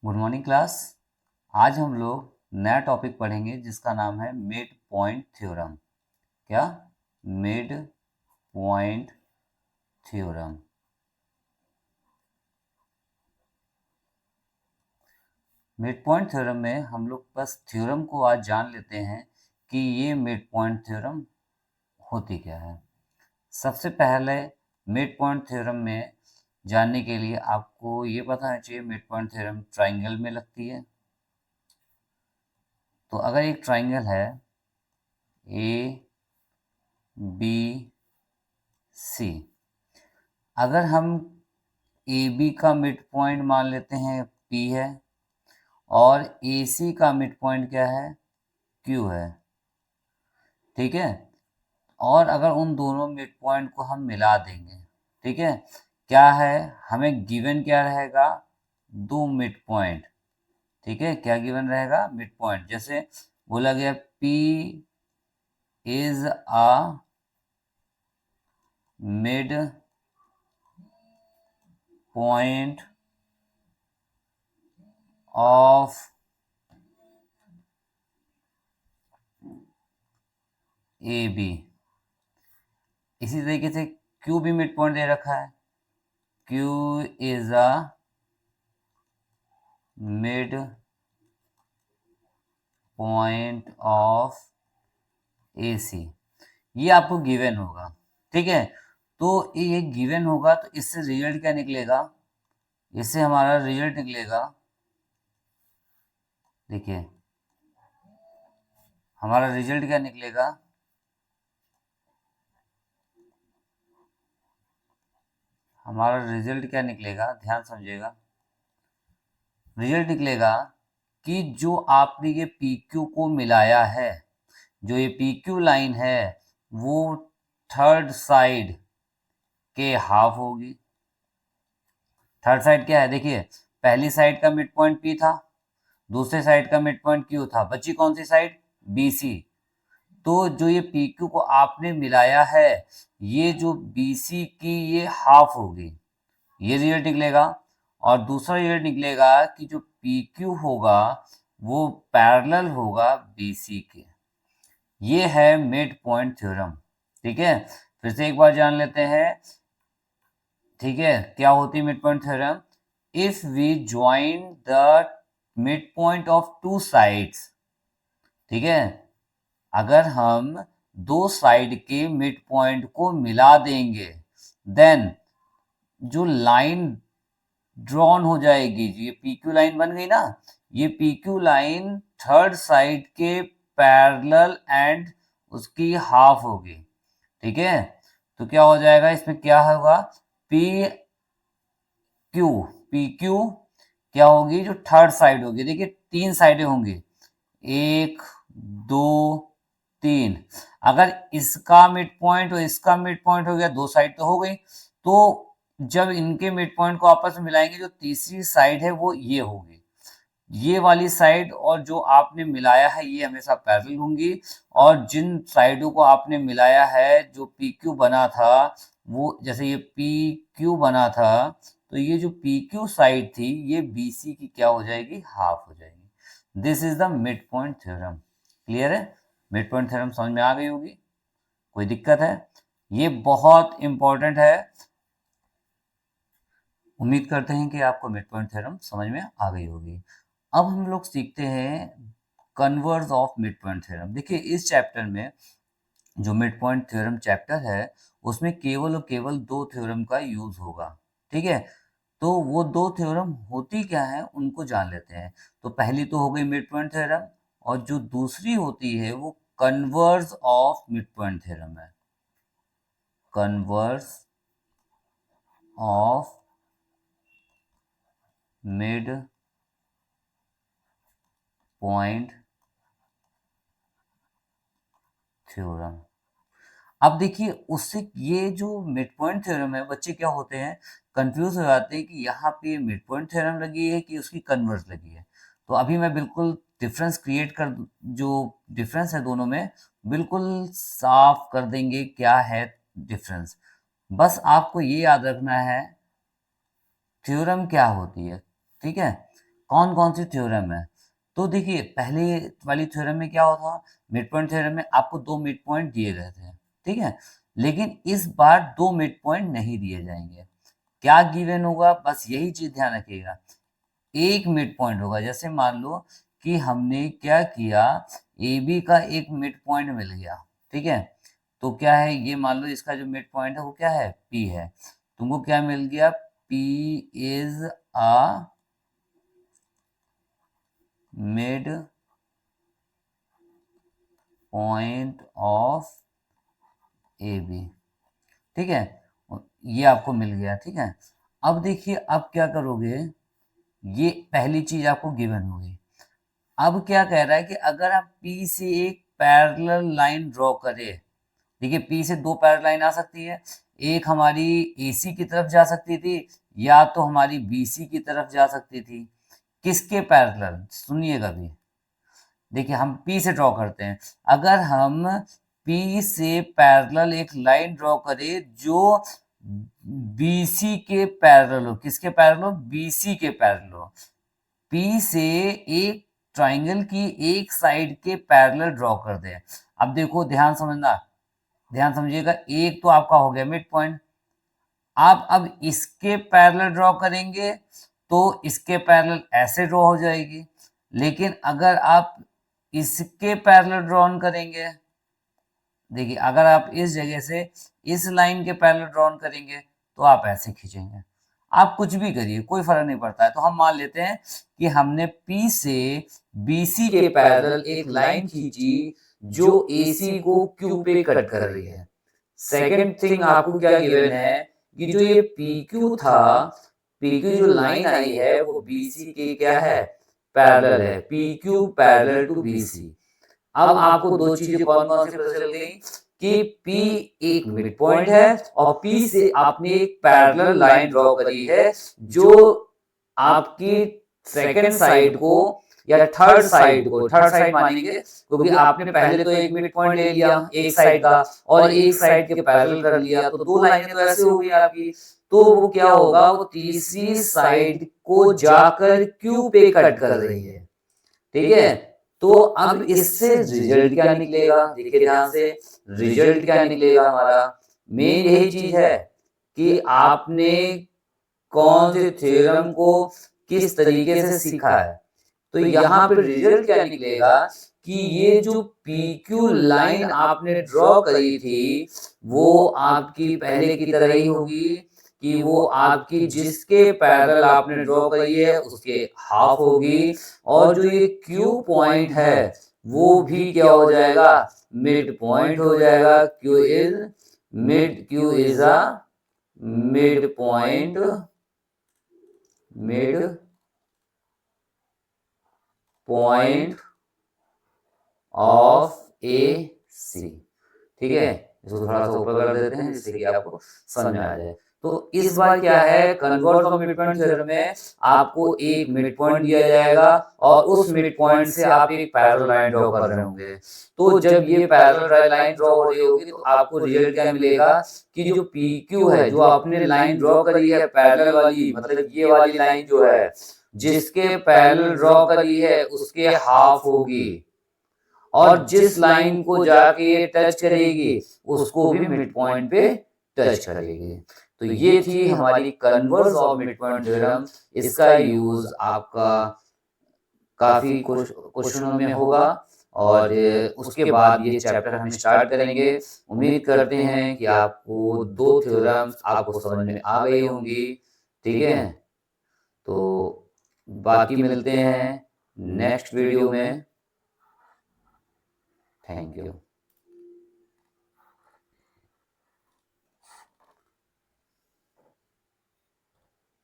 Good morning class. आज हम लोग नया टॉपिक पढ़ेंगे जिसका नाम है मिड पॉइंट थ्योरम। क्या? Mid point theorem. Mid point theorem में हम लोग बस थ्योरम को आज जान लेते हैं कि ये मिड पॉइंट थ्योरम होती क्या है। सबसे पहले मिड पॉइंट थ्योरम में जानने के लिए आपको ये पता होना चाहिए मिड पॉइंट थ्योरम ट्राइंगल में लगती है। तो अगर एक ट्राइंगल है ए बी सी, अगर हम ए बी का मिड पॉइंट मान लेते हैं पी है और ए सी का मिड पॉइंट क्या है, क्यू है, ठीक है। और अगर उन दोनों मिड पॉइंट को हम मिला देंगे, ठीक है, क्या है, हमें गिवन क्या रहेगा, दो मिड पॉइंट। ठीक है, क्या गिवन रहेगा, मिड पॉइंट। जैसे बोला गया P is a mid point of A B. इसी तरीके से क्यू भी मिड पॉइंट दे रखा है, Q is a mid point of A C. ये आपको गिवन होगा, ठीक है। तो ये गिवन होगा तो इससे रिजल्ट क्या निकलेगा, इससे हमारा रिजल्ट निकलेगा, देखिए हमारा रिजल्ट क्या निकलेगा, हमारा रिजल्ट क्या निकलेगा, ध्यान समझिएगा। रिजल्ट निकलेगा कि जो आपने ये पी क्यू को मिलाया है, जो ये पी क्यू लाइन है वो थर्ड साइड के हाफ होगी। थर्ड साइड क्या है, देखिए पहली साइड का मिड पॉइंट पी था, दूसरे साइड का मिड पॉइंट क्यू था, बची कौन सी साइड, बी सी। तो जो ये पी क्यू को आपने मिलाया है, ये जो बी सी की ये हाफ होगी, ये रिजल्ट निकलेगा। और दूसरा रिजल्ट निकलेगा कि जो पी क्यू होगा वो पैरेलल होगा बी सी के। ये है मिड पॉइंट थ्योरम, ठीक है। फिर से एक बार जान लेते हैं, ठीक है, क्या होती है mid point theorem. If we join the mid point of two sides, ठीक है, अगर हम दो साइड के मिड पॉइंट को मिला देंगे, देन जो लाइन ड्रॉन हो जाएगी, ये पी क्यू लाइन बन गई ना, ये P Q line third side के पैरेलल एंड उसकी हाफ होगी, ठीक है। तो क्या हो जाएगा, इसमें क्या होगा, पी क्यू, पी क्यू क्या होगी, जो थर्ड साइड होगी, देखिए तीन साइडें होंगी, एक दो तीन। अगर इसका मिड पॉइंट और इसका मिड पॉइंट हो गया, दो साइड तो हो गई। तो जब इनके मिड पॉइंट को आपस में मिलाएंगे, जो तीसरी साइड है वो ये होगी, ये वाली साइड और जो आपने मिलाया है ये हमेशा पैरेलल होंगी। और जिन साइडों को आपने मिलाया है, जो पी क्यू बना था, वो जैसे ये पी क्यू बना था, तो ये जो पी क्यू साइड थी ये बी सी की क्या हो जाएगी, हाफ हो जाएगी। This is the mid point theorem. Clear है, मिड पॉइंट थ्योरम समझ में आ गई होगी, कोई दिक्कत है, ये बहुत इंपॉर्टेंट है। उम्मीद करते हैं कि आपको मिड पॉइंट थ्योरम समझ में आ गई होगी। अब हम लोग सीखते हैं converse of mid point theorem. देखिए इस चैप्टर में जो मिड पॉइंट थ्योरम चैप्टर है, उसमें केवल और केवल दो थ्योरम का यूज होगा, ठीक है। तो वो दो थ्योरम होती क्या है उनको जान लेते हैं। तो पहली तो हो गई मिड पॉइंट थ्योरम, और जो दूसरी होती है वो converse of mid point theorem है, converse of mid point theorem. अब देखिए उससे ये जो मिड पॉइंट थ्योरम है, बच्चे क्या होते हैं, कंफ्यूज हो जाते हैं कि यहाँ पे मिड पॉइंट थ्योरम लगी है कि उसकी कन्वर्स लगी है। तो अभी मैं बिल्कुल डिफरेंस क्रिएट कर, जो डिफरेंस है दोनों में बिल्कुल साफ कर देंगे क्या है डिफरेंस। बस आपको ये याद रखना है थ्योरम क्या होती है, ठीक है। कौन कौन सी थ्योरम है? तो देखिए पहले वाली थ्योरम में क्या होता, मिड पॉइंट थ्योरम में आपको 2 मिड पॉइंट दिए गए थे, ठीक है? लेकिन इस बार 2 मिड पॉइंट नहीं दिए जाएंगे। क्या गिवन होगा, बस यही चीज ध्यान रखिएगा, एक मिड पॉइंट होगा। जैसे मान लो कि हमने क्या किया, ए बी का एक मिड पॉइंट मिल गया, ठीक है? तो क्या है, ये मान लो इसका जो मिड पॉइंट है वो क्या है, पी है। तुमको क्या मिल गया, P is a mid point of A B, ठीक है? ये आपको मिल गया, ठीक है? अब देखिए अब क्या करोगे, ये पहली चीज आपको गिवन होगी। अब क्या कह रहा है कि अगर हम P से एक पैरेलल लाइन ड्रॉ करें, देखिए P से 2 पैरेलल लाइन आ सकती है, एक हमारी AC की तरफ जा सकती थी या तो हमारी BC की तरफ जा सकती थी। किसके पैरेलल, सुनिएगा भी, देखिए हम P से ड्रॉ करते हैं, अगर हम P से पैरेलल एक लाइन ड्रॉ करें जो BC के पैरेलल हो, किसके पैरेलल हो, BC के पैरेलल हो। P से एक ट्राइंगल की एक साइड के पैरेलल ड्रॉ कर दें। अब देखो ध्यान समझना, ध्यान समझिएगा, एक तो आपका हो गया मिड पॉइंट। आप अब इसके पैरेलल ड्रॉ करेंगे तो इसके पैरेलल ऐसे ड्रॉ हो जाएगी, लेकिन अगर आप इसके पैरेलल ड्रॉन करेंगे, देखिए अगर आप इस जगह से इस लाइन के पैरेलल ड्रॉन करेंगे तो आप ऐसे खींचेंगे। आप कुछ भी करिए, कोई फर्क नहीं पड़ता है। तो हम मान लेते हैं कि हमने P से BC के पैरेलल एक लाइन खींची जो AC को Q पे कट कर रही है। सेकंड थिंग आपको क्या गिवन है कि जो ये PQ था, PQ जो लाइन आई है वो BC के क्या है, पैरेलल है। PQ parallel to BC। अब आपको दो चीजें कौन कौन सी पता चल गई कि P एक मिड पॉइंट है और P से आपने एक पैरेलल लाइन ड्रॉ करी है जो आपकी सेकंड साइड को या थर्ड साइड को, थर्ड साइड मानेंगे क्योंकि आपने पहले तो एक मिड पॉइंट ले लिया एक साइड का और एक साइड के पैरेलल कर लिया, तो दो लाइनें तो ऐसे हो गई आपकी। तो वो क्या होगा, वो तीसरी साइड को जाकर Q पे कट कर रही है, ठीक है? तो अब इससे रिजल्ट क्या निकलेगा, देखिए ध्यान से, रिजल्ट क्या निकलेगा हमारा, मेन यही चीज है कि आपने कौन से थ्योरम को किस तरीके से सीखा है। तो यहाँ पे रिजल्ट क्या निकलेगा कि ये जो PQ लाइन आपने ड्रॉ करी थी वो आपकी पहले की तरह ही होगी कि वो आपकी जिसके पैरेलल आपने ड्रॉ करी है उसके हाफ होगी, और जो ये Q पॉइंट है वो भी क्या हो जाएगा, मिड पॉइंट हो जाएगा। Q is a mid point, mid point of AC, ठीक है? इसको थोड़ा सा ऊपर कर देते हैं जिससे कि आपको समझ में आ जाए। तो इस बार क्या है, converse of mid point theorem में आपको एक मिड पॉइंट दिया जाएगा और उस मिड पॉइंट से आप एक पैरेलल लाइन ड्रॉ कर रहे होंगे। तो जब ये पैरेलल लाइन ड्रॉ हो रही होगी तो आपको रिजल्ट क्या मिलेगा कि जो PQ है, जो आपने लाइन ड्रॉ करी है पैरेलल वाली, मतलब ये वाली लाइन जो है जिसके पैरेलल ड्रॉ करी है उसके हाफ होगी, और जिस लाइन को जाके ये टच करेगी उसको भी मिड पॉइंट पे टच करेगी। तो ये थी हमारी converse of mid point theorem. इसका यूज आपका काफी क्वेश्चनों में होगा और उसके बाद ये चैप्टर हम स्टार्ट करेंगे। उम्मीद करते हैं कि आपको दो थ्योरम्स आपको समझ में आ गई होंगी, ठीक है? तो बाकी मिलते हैं नेक्स्ट वीडियो में। Thank you.